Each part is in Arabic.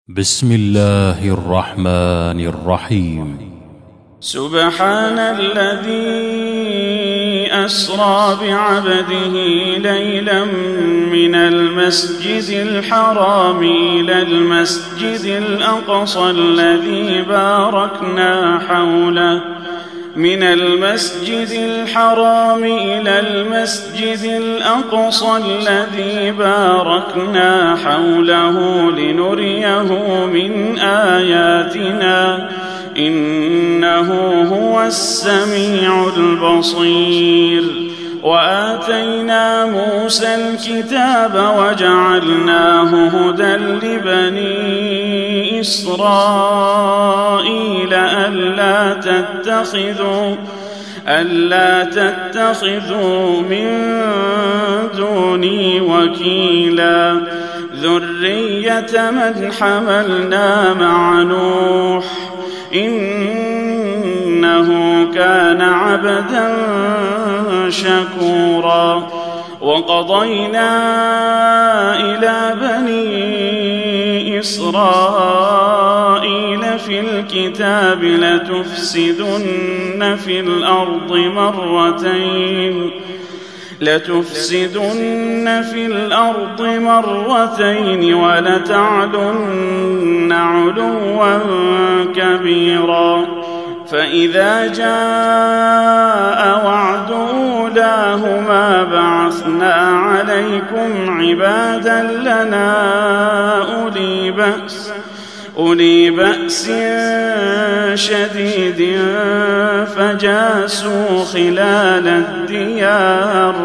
بسم الله الرحمن الرحيم. سبحان الذي أسرى بعبده ليلا من المسجد الحرام إلى المسجد الأقصى الذي باركنا حوله من المسجد الحرام إلى المسجد الأقصى الذي باركنا حوله لنريه من آياتنا إنه هو السميع البصير. وآتينا موسى الكتاب وجعلناه هدى لبني إسرائيل ألا تتخذوا من دوني وكيلا ذرية من حملنا مع نوح إنه كان عبدا شكورا. وقضينا إلى بني إسرائيل في الكتاب لتفسدن في الأرض مرتين ولتعلن علوا كبيرا. فإذا جاء وعد أولاهما بعثنا عليكم عبادا لنا أولي بأس شديد فجاسوا خلال الديار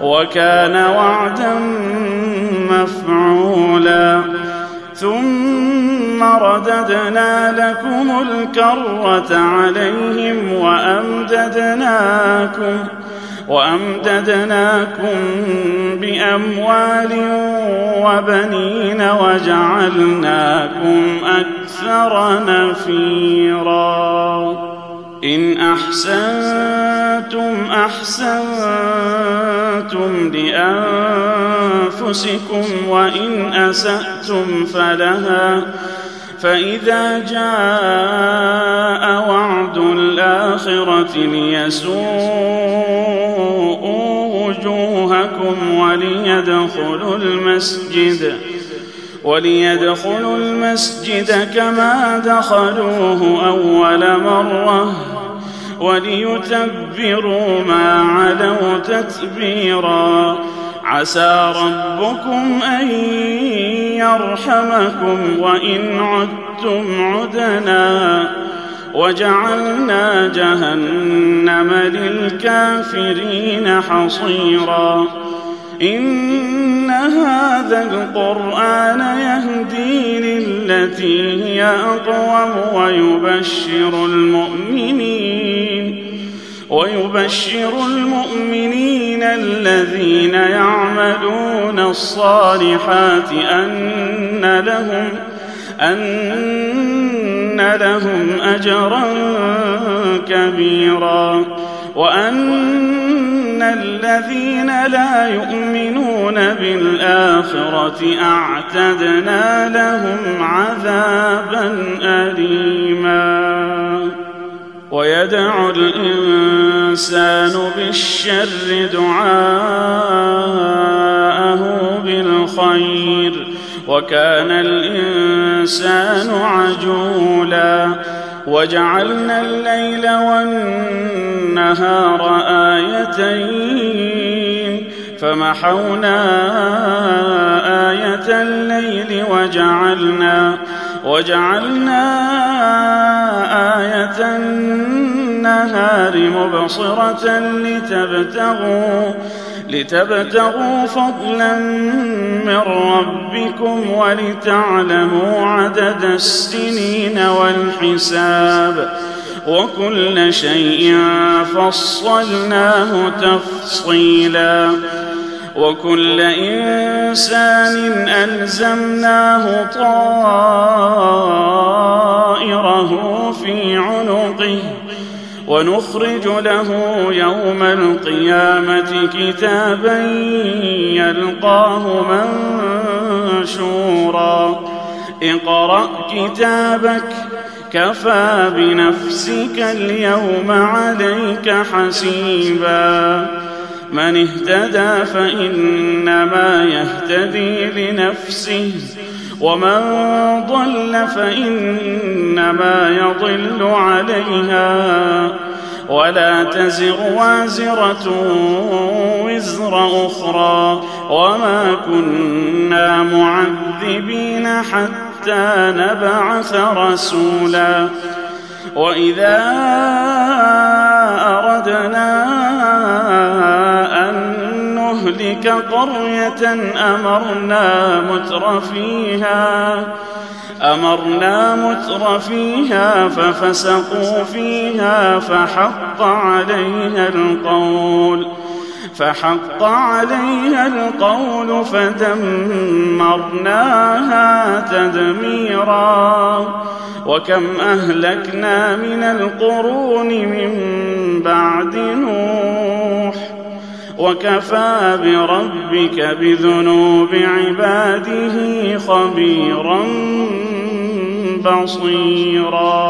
وكان وعدا مفعولا. ثم رددنا لكم الكرة عليهم وأمددناكم بأموال وبنين وجعلناكم أكثر نفيرا. إن أحسنتم لأنفسكم وإن أسأتم فلها. فإذا جاء وعد الآخرة ليسوءوا وجوهكم وليدخلوا المسجد كما دخلوه أول مرة وليتبروا ما علوا تتبيرا. عسى ربكم أن يرحمكم وإن عدتم عدنا وجعلنا جهنم للكافرين حصيرا. إن هذا القرآن يهدي للتي هي أقوم ويبشر المؤمنين الذين يعملون الصالحات أن لهم أجرا كبيرا وأن الذين لا يؤمنون بالآخرة أعتدنا لهم عذابا أليما. ويدعو الإنسان بالشر دعاءه بالخير وكان الإنسان عجولا. وجعلنا الليل والنهار آيتين فمحونا آية الليل وجعلنا آية النهار مبصرة لتبتغوا فضلا من ربكم ولتعلموا عدد السنين والحساب وكل شيء فصلناه تفصيلا. وكل إنسان ألزمناه طائره في عنقه ونخرج له يوم القيامة كتابا يلقاه منشورا اقرأ كتابك كفى بنفسك اليوم عليك حسيبا من اهتدى فإنما يهتدي لنفسه ومن ضل فإنما يضل عليها ولا تزر وازرة وزر أخرى وما كنا معذبين حتى نبعث رسولا وإذا أردنا أن نهلك قرية أمرنا متر فيها ففسقوا فيها فحق عليها القول فدمرناها تدميرا وكم أهلكنا من القرون من بعد نوح وكفى بربك بذنوب عباده خبيرا بصيرا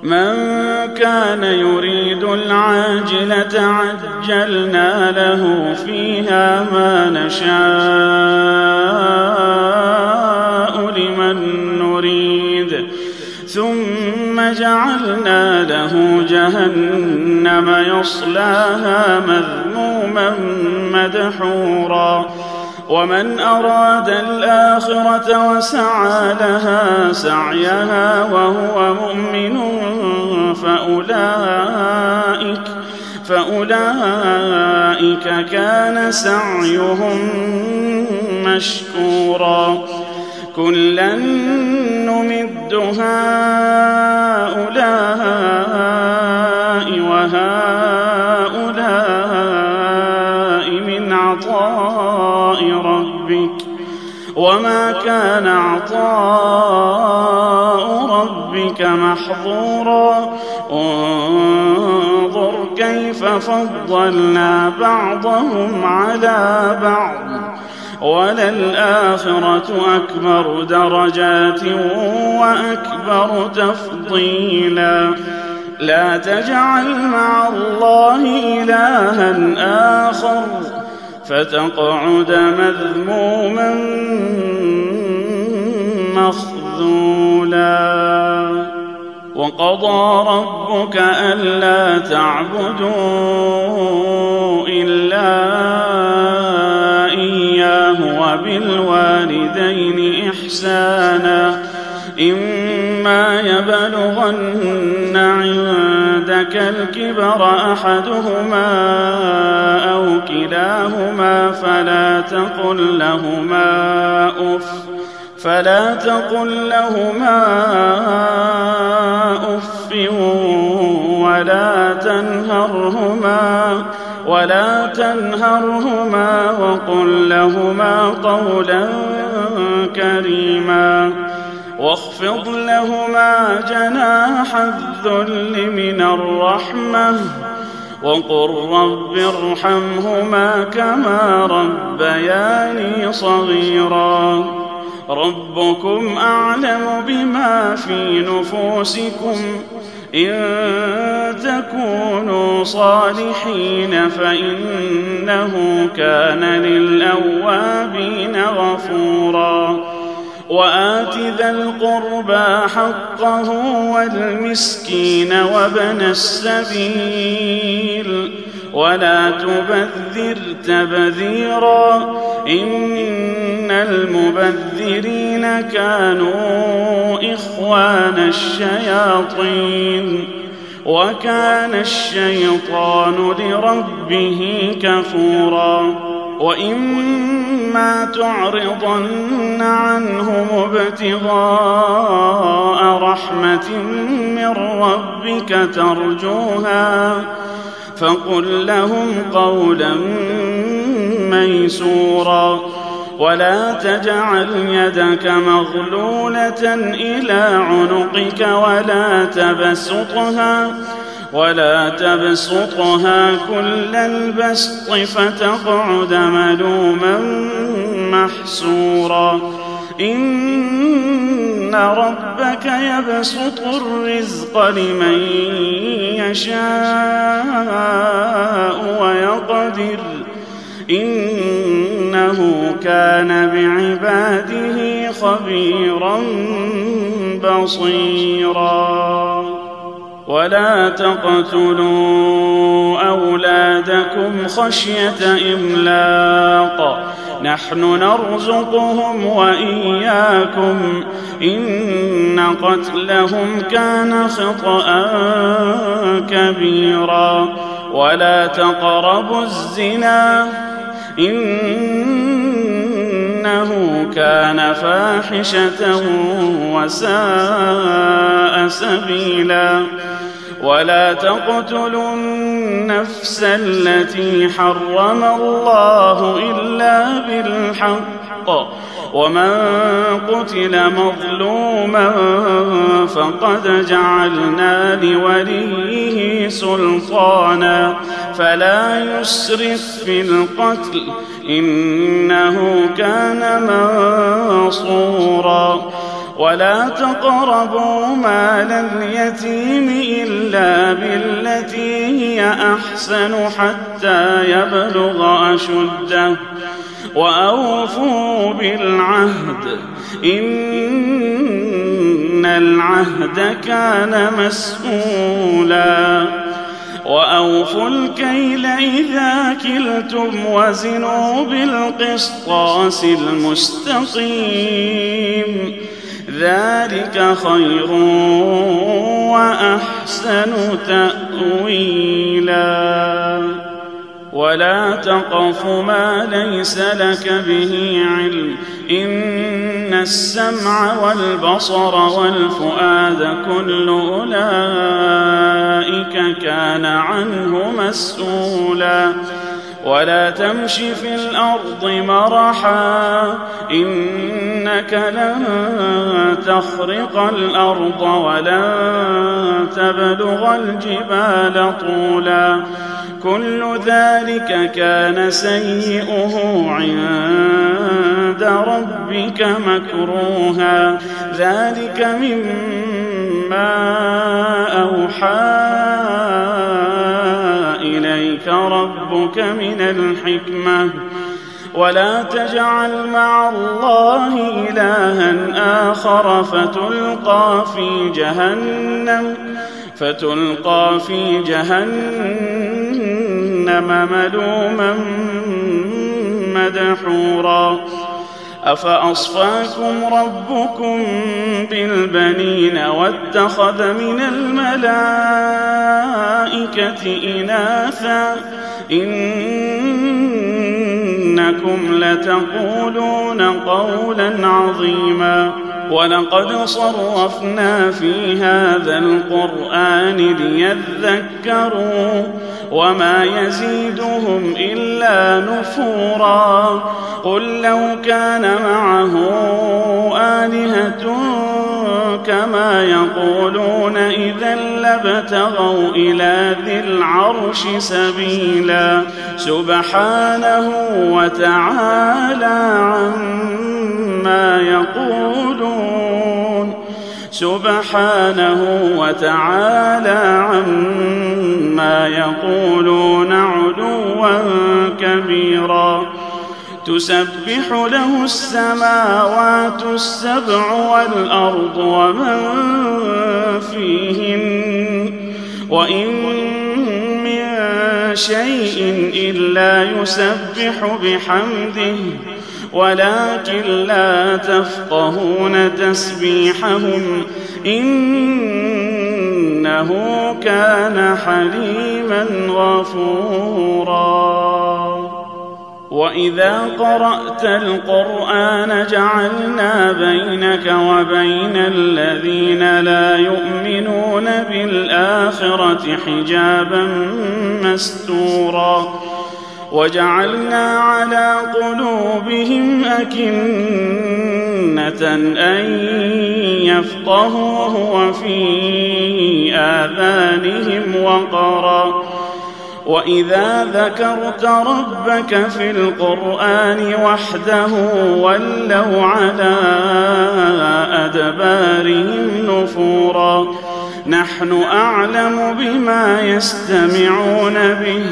من كان يريد العاجلة عجلنا له فيها ما نشاء لمن نريد ثم جعلنا له جهنم يصلاها مذموما مدحورا ومن أراد الآخرة وسعى لها سعيها وهو مؤمن فأولئك كان سعيهم مشكورا كلا نمد هؤلاء وهؤلاء من عطاء ربك وما كان عطاء ربك محظورا انظر كيف فضلنا بعضهم على بعض وللآخرة أكبر درجات وأكبر تفضيلا لا تجعل مع الله إلها آخر فتقعد مذموما مخذولا وقضى ربك ألا تعبدوا إلا إياه وبالوالدين إحسانا إما يبلغن عندك الكبر أحدهما أو كلاهما فلا تقل لهما أف ولا تنهرهما وقل لهما قولا كريما واخفض لهما جناح الذل من الرحمة وقل رب ارحمهما كما ربياني صغيرا ربكم أعلم بما في نفوسكم إن تكونوا صالحين فإنه كان للأوابين غفورا وآت ذا القربى حقه والمسكين وابن السبيل ولا تبذر تبذيرا إن المبذرين كانوا إخوان الشياطين وكان الشيطان لربه كفورا وإما تعرضن عنهم ابتغاء رحمة من ربك ترجوها فقل لهم قولا ميسورا ولا تجعل يدك مغلولة إلى عنقك ولا تبسطها كل البسط فتقعد ملوما محسورا إن ربك يبسط الرزق لمن يشاء ويقدر إنه كان بعباده خبيرا بصيرا ولا تقتلوا أولادكم خشية إملاق نحن نرزقهم وإياكم إن قتلهم كان خطأ كبيرا ولا تقربوا الزنا إنه كان فاحشة وساء سبيلا ولا تقتلوا النفس التي حرم الله إلا بالحق ومن قتل مظلوما فقد جعلنا لوليه سلطانا فلا يسرف في القتل إنه كان منصورا ولا تقربوا مال اليتيم إلا بالتي هي أحسن حتى يبلغ أشده وأوفوا بالعهد إن العهد كان مسؤولا وأوفوا الكيل إذا كلتم وزنوا بالقسطاس المستقيم ذلك خير وأحسن تأويلا ولا تقف ما ليس لك به علم إن السمع والبصر والفؤاد كل أولئك كان عنه مسؤولا ولا تمش في الأرض مرحا إنك لن تخرق الأرض ولن تبلغ الجبال طولا كل ذلك كان سيئه عند ربك مكروها ذلك مما أوحى إليك ربك من الحكمة ولا تجعل مع الله إلها آخر فتلقى في جهنم ملوما مدحورا أفأصفاكم ربكم بالبنين واتخذ من الملائكة إناثا إنكم لتقولون قولا عظيما ولقد صرفنا في هذا القرآن ليذكروا وما يزيدهم إلا نفورا قل لو كان معه آلهة كما يقولون إذا لابتغوا إلى ذي العرش سبيلا سبحانه وتعالى عما يقولون علوا كبيرا تسبح له السماوات السبع والأرض ومن فيهن وإن من شيء إلا يسبح بحمده ولكن لا تفقهون تسبيحهم إنه كان حليما غفورا وإذا قرأت القرآن جعلنا بينك وبين الذين لا يؤمنون بالآخرة حجابا مستورا وجعلنا على قلوبهم أكنة أن يفقهوه وفي آذانهم وقرا وإذا ذكرت ربك في القرآن وحده ولوا على أدبارهم نفورا نحن أعلم بما يستمعون به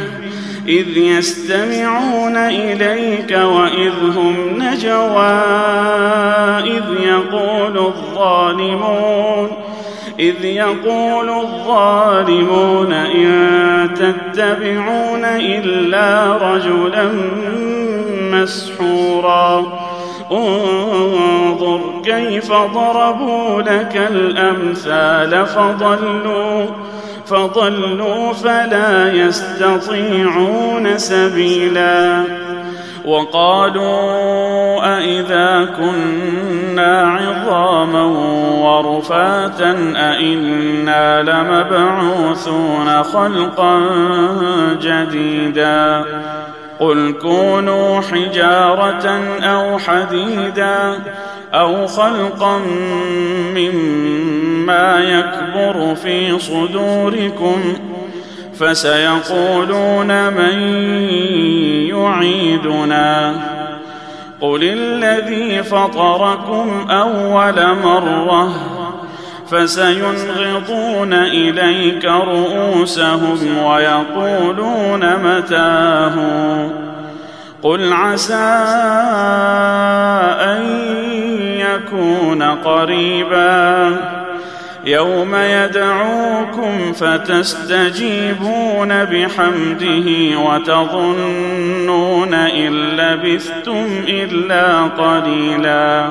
إذ يستمعون إليك وإذ هم نجوى إذ يقول الظالمون إن تتبعون إلا رجلا مسحورا انظر كيف ضربوا لك الأمثال فضلوا فلا يستطيعون سبيلا وقالوا أئذا كنا عظاما ورفاتا أئنا لمبعوثون خلقا جديدا قل كونوا حجارة أو حديدا أو خلقا مما يكبر في صدوركم فسيقولون من يعيدنا قل الذي فطركم أول مرة فسينغضون إليك رؤوسهم ويقولون متاه قل عسى أن يكون قريبا يوم يدعوكم فتستجيبون بحمده وتظنون إن لبثتم إلا قليلا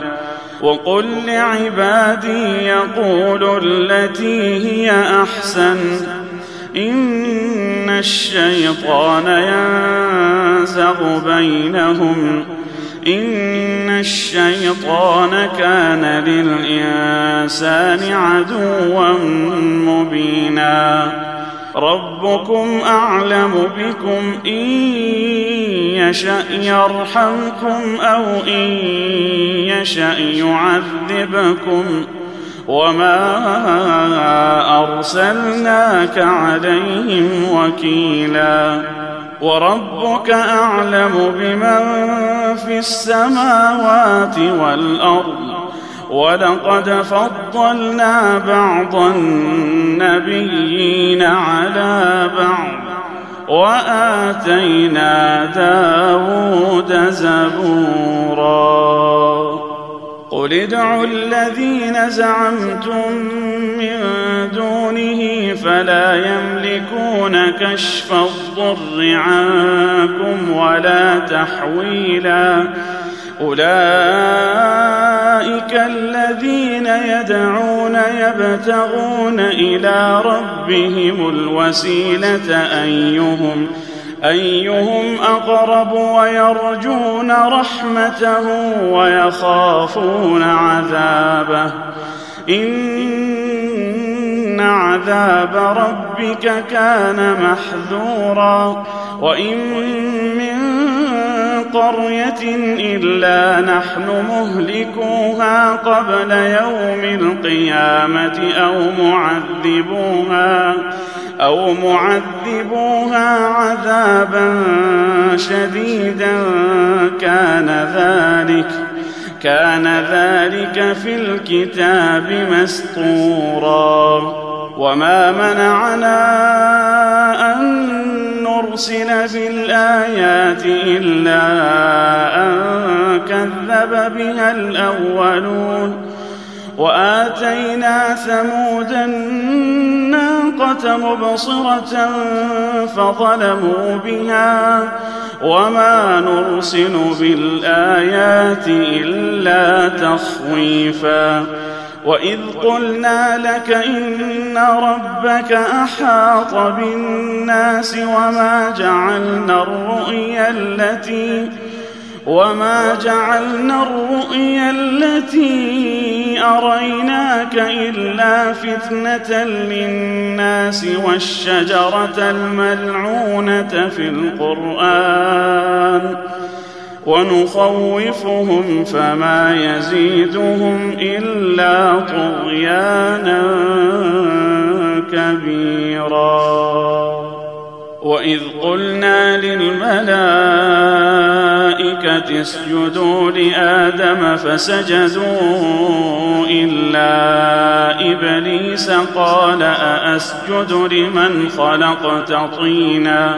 وقل لعبادي يقولوا التي هي أحسن إن الشيطان كان للإنسان عدوا مبينا ربكم أعلم بكم إن يشأ يرحمكم أو إن يشأ يعذبكم وما أرسلناك عليهم وكيلا وربك أعلم بمن في السماوات والأرض ولقد فضلنا بعض النبيين على بعض وآتينا داود زبورا قل ادعوا الذين زعمتم من دونه فلا يملكون كشف الضر عنكم ولا تحويلا أولئك الذين يدعون يبتغون إلى ربهم الوسيلة أيهم أقرب ويرجون رحمته ويخافون عذابه إن عذاب ربك كان محذورا وإن من قرية إلا نحن مهلكوها قبل يوم القيامة أو معذبوها عذابا شديدا كان ذلك في الكتاب مسطورا وما منعنا أن نرسل بالآيات إلا أن كذب بها الأولون وآتينا ثمود الناقة مبصرة فظلموا بها وما نرسل بالآيات إلا تخويفا وإذ قلنا لك إن ربك أحاط بالناس وما جعلنا الرؤيا التي أريناك إلا فتنة للناس والشجرة الملعونة في القرآن ونخوفهم فما يزيدهم إلا طغيانا كبيرا وإن وإذ قلنا للملائكة اسجدوا لآدم فسجدوا إلا إبليس قال أأسجد لمن خلقت طينا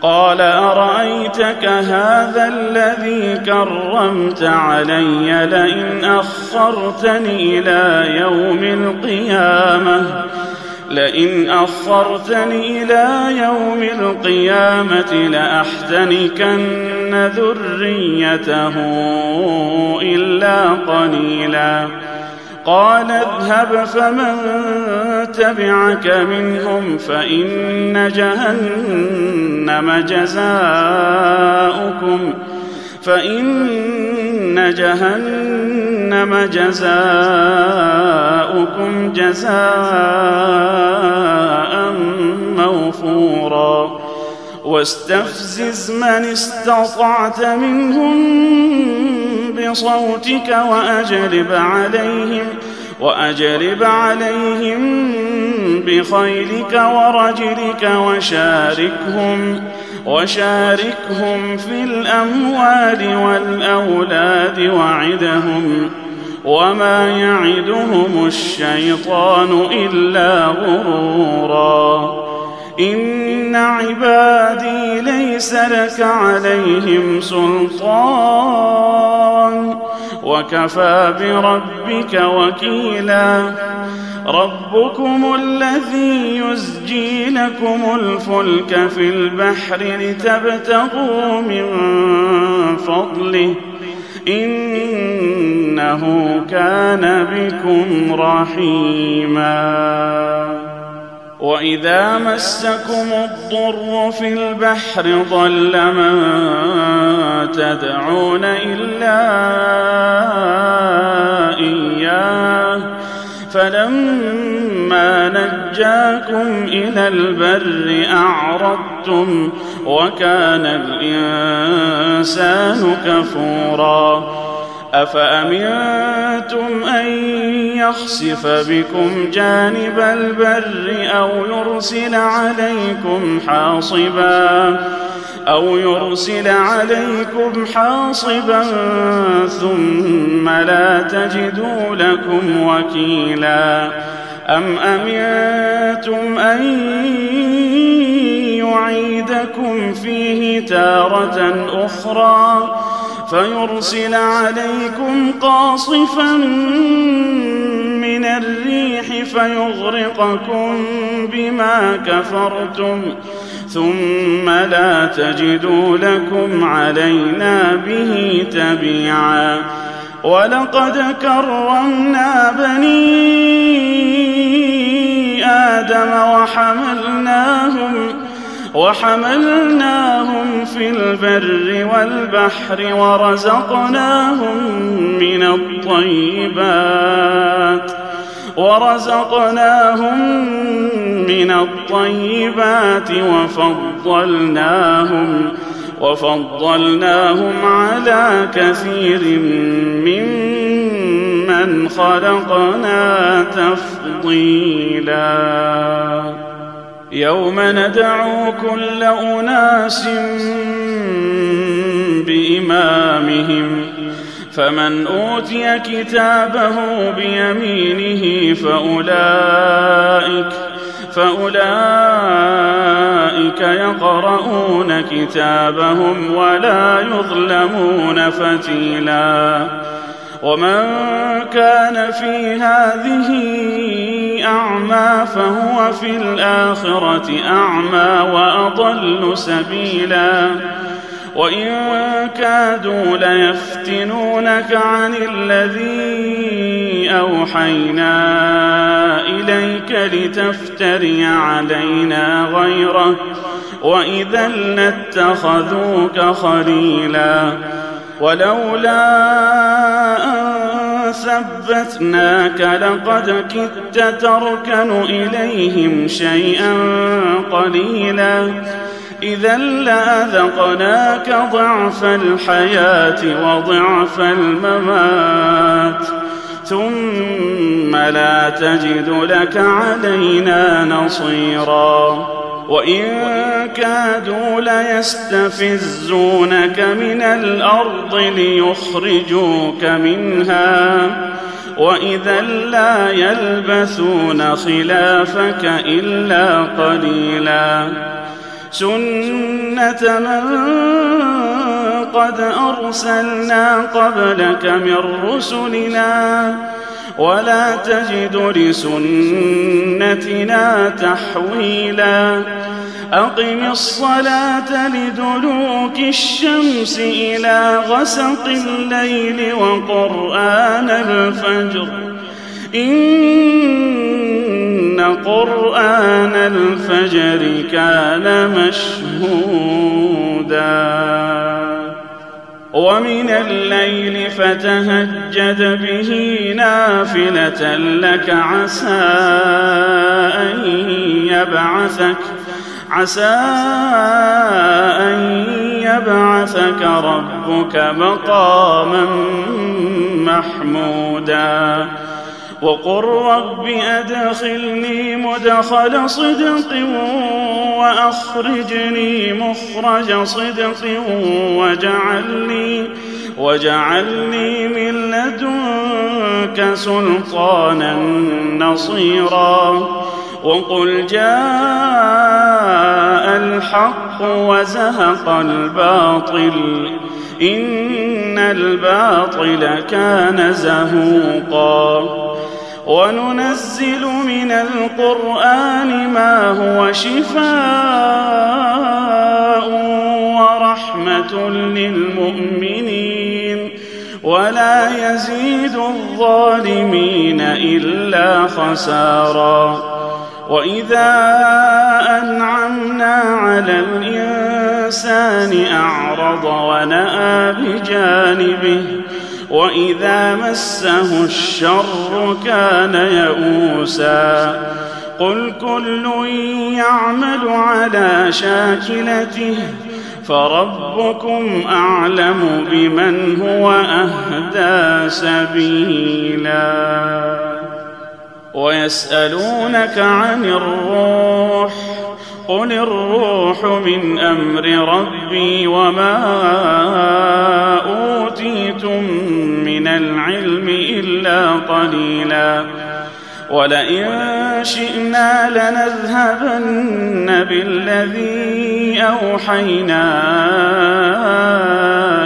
قال أرأيتك هذا الذي كرمت علي لئن أخرتني إلى يوم القيامة لأحتنكن ذريته إلا قليلا قال اذهب فمن تبعك منهم فإن جهنم جزاؤكم جزاء موفورا واستفزز من استطعت منهم بصوتك وأجلب عليهم بخيلك ورجلك وشاركهم في الأموال والأولاد وعدهم وما يعدهم الشيطان إلا غرورا إن عبادي ليس لك عليهم سلطان وكفى بربك وكيلا ربكم الذي يزجي لكم الفلك في البحر لتبتغوا من فضله إنه كان بكم رحيما وإذا مسكم الضر في البحر ضل من تدعون إلا إياه فلما نجاكم إلى البر أعرضتم وكان الإنسان كفورا أفأمنتم أن يخسف بكم جانب البر أو يرسل عليكم حاصبا ثم لا تجدوا لكم وكيلا أم أمنتم أن يعيدكم فيه تارة أخرى فيرسل عليكم قاصفا من الريح فيغرقكم بما كفرتم ثم لا تجدوا لكم علينا به تبيعا ولقد كرمنا بني آدم وحملناهم في البر والبحر ورزقناهم من الطيبات وفضلناهم على كثير ممن خلقنا تفضيلا يوم ندعو كل أناس بإمامهم فمن أوتي كتابه بيمينه فأولئك يقرؤون كتابهم ولا يظلمون فتيلا ومن كان في هذه أعمى فهو في الآخرة أعمى وأضل سبيلا وإن كادوا ليفتنونك عن الذي أوحينا إليك لتفتري علينا غيره وإذا لاتخذوك خليلا ولولا أن ثبتناك لقد كدت تركن إليهم شيئا قليلا إذا لأذقناك ضعف الحياة وضعف الممات ثم لا تجد لك علينا نصيرا وإن كادوا ليستفزونك من الأرض ليخرجوك منها وإذا لا يلبثون خلافك إلا قليلا سنة من قد أرسلنا قبلك من رسلنا ولا تجد لسنتنا تحويلا أقم الصلاة لدلوك الشمس إلى غسق الليل وقرآن الفجر إن قرآن الفجر كان مشهودا ومن الليل فتهجد به نافلة لك عسى أن يبعثك ربك مقاما محمودا وقل رب أدخلني مدخل صدق وأخرجني مخرج صدق واجعلني من لدنك سلطانا نصيرا وقل جاء الحق وزهق الباطل إن الباطل كان زهوقا وننزل من القرآن ما هو شفاء ورحمة للمؤمنين ولا يزيد الظالمين إلا خسارا وإذا أنعمنا على الإنسان أعرض ونأى بجانبه وإذا مسه الشر كان يئوسا قل كل يعمل على شاكلته فربكم أعلم بمن هو أهدى سبيلا ويسألونك عن الروح قل الروح من أمر ربي وما أوتيتم من العلم إلا قليلا ولئن شئنا لنذهبن بالذي أوحينا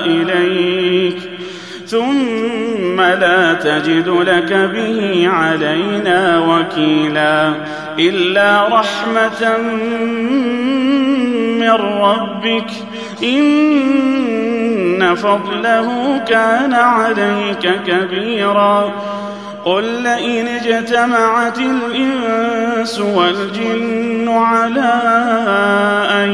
إليك ثم لا تجد لك به علينا وكيلا إلا رحمة من ربك إن فضله كان عليك كبيرا قل لئن اجتمعت الإنس والجن على أن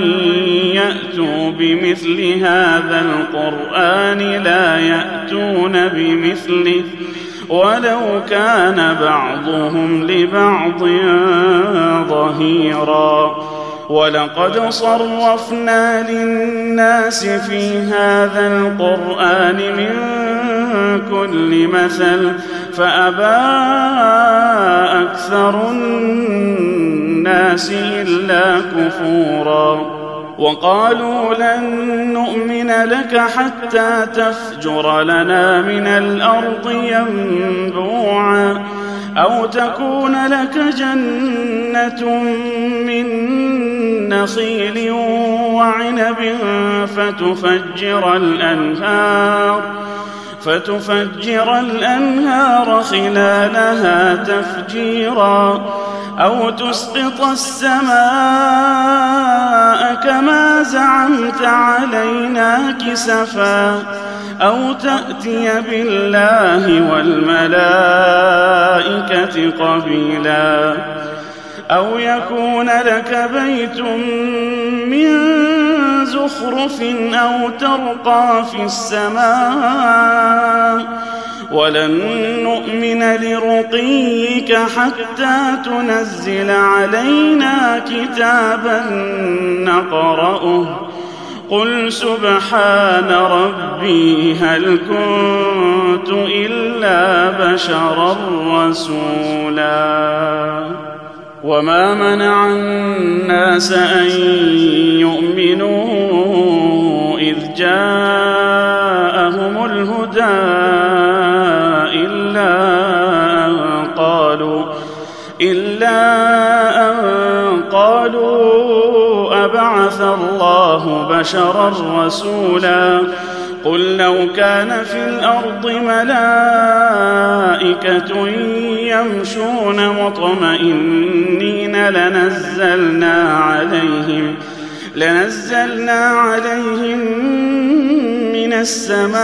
يأتوا بمثل هذا القرآن لا يأتون بمثله ولو كان بعضهم لبعض ظهيرا ولقد صرفنا للناس في هذا القرآن من كل مثل فأبى أكثر الناس إلا كفورا وقالوا لن نؤمن لك حتى تفجر لنا من الأرض ينبوعا أو تكون لك جنة من نخيل وعنب فتفجر الأنهار خلالها تفجيرا أو تسقط السماء كما زعمت علينا كسفا أو تأتي بالله والملائكة قبيلا أو يكون لك بيت من زخرف أو ترقى في السماء ولن نؤمن لرقيك حتى تنزل علينا كتابا نقرأه قل سبحان ربي هل كنت إلا بشرا رسولا وما منع الناس أن يؤمنوا إذ جاءهم الهدى إلا أن قالوا أبعث الله بشرا رسولا قل لو كان في الأرض ملائكة يمشون مطمئنين لنزلنا عليهم من السماء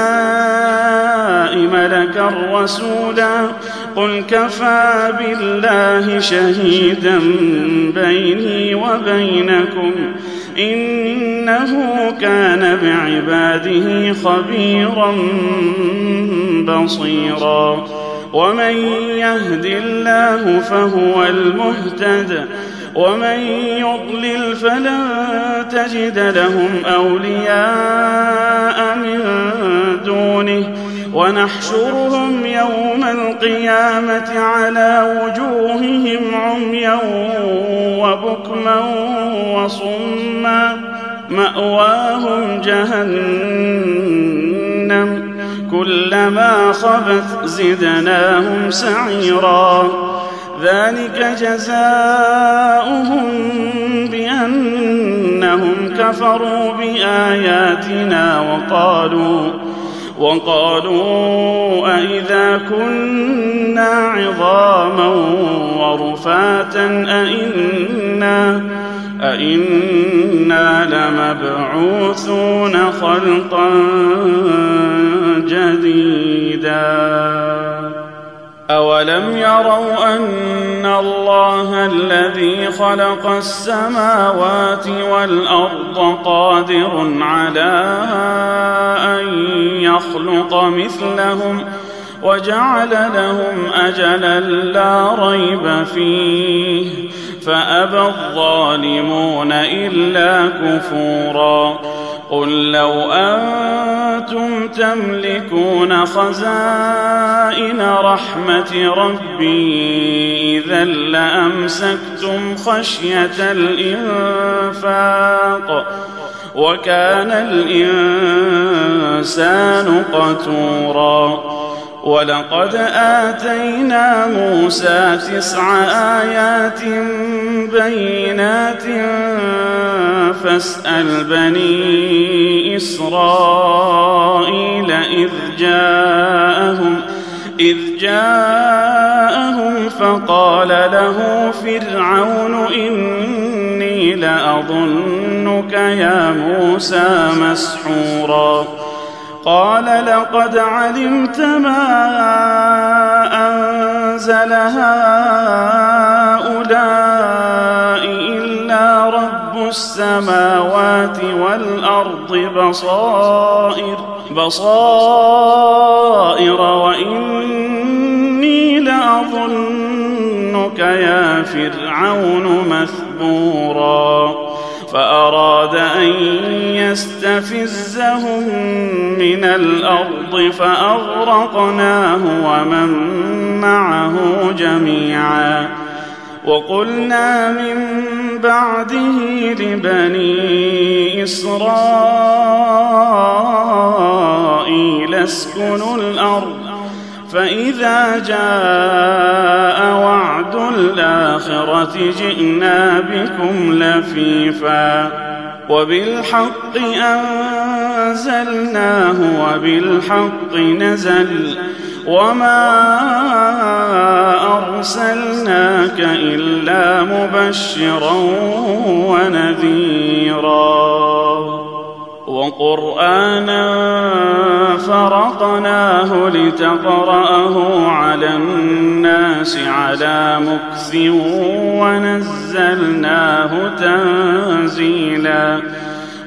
ملكا رسولا قل كفى بالله شهيدا بيني وبينكم إنه كان بعباده خبيرا بصيرا ومن يهد الله فهو المهتد ومن يضلل فلن تجد لهم أولياء من دونه ونحشرهم يوم القيامة على وجوههم عميا وبكما وصما مأواهم جهنم كلما خبت زدناهم سعيرا ذلك جزاؤهم بأنهم كفروا بآياتنا وقالوا أئذا كنا عظاما ورفاتا أئنا لمبعوثون خلقا جديدا أولم يروا أن الله الذي خلق السماوات والأرض قادر على أن يخلق مثلهم وجعل لهم أجلا لا ريب فيه فأبى الظالمون إلا كفورا قل لو أنتم تملكون خزائن رحمة ربي إذا لأمسكتم خشية الإنفاق وكان الإنسان قتورا ولقد آتينا موسى 9 آيات بينات فاسأل بني إسرائيل إذ جاءهم فقال له فرعون إني لأظنك يا موسى مسحورا قال لقد علمت ما أنزل هؤلاء إلا رب السماوات والأرض بصائر وإني لأظنك يا فرعون مثبورا فأراد أن يستفزهم من الأرض فأغرقناه ومن معه جميعا وقلنا من بعده لبني إسرائيل اسكنوا الأرض فإذا جاء وعد الآخرة جئنا بكم لفيفا وبالحق أنزلناه وبالحق نزل وما أرسلناك إلا مبشرا ونذيرا وقرآنا فرقناه لتقرأه على الناس على مكث ونزلناه تنزيلا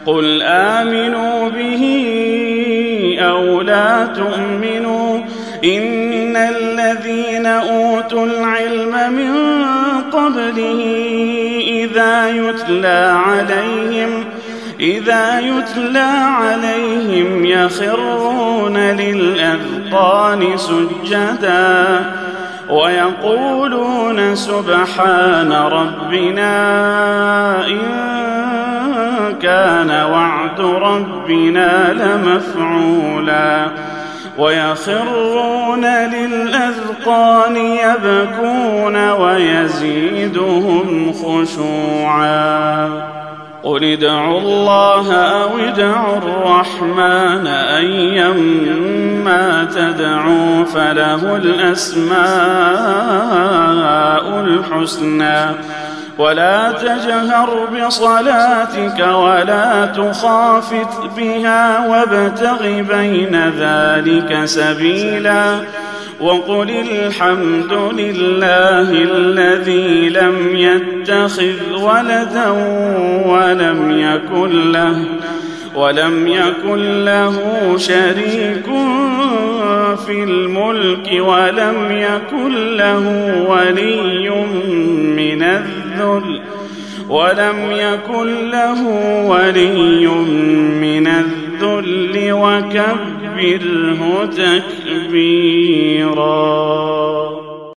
قل آمنوا به أو لا تؤمنوا إن الذين أوتوا العلم من قبله إذا يتلى عليهم يخرون للأذقان سجدا ويقولون سبحان ربنا إن كان وعد ربنا لمفعولا ويخرون للأذقان يبكون ويزيدهم خشوعا قل ادعوا الله أو ادعوا الرحمن أيما تدعوا فله الأسماء الحسنى ولا تجهر بصلاتك ولا تخافت بها وابتغ بين ذلك سبيلا وقل الحمد لله الذي لم يتخذ ولدا ولم يكن له شريك في الملك ولم يكن له ولي من الذل وكبره تكبيرا.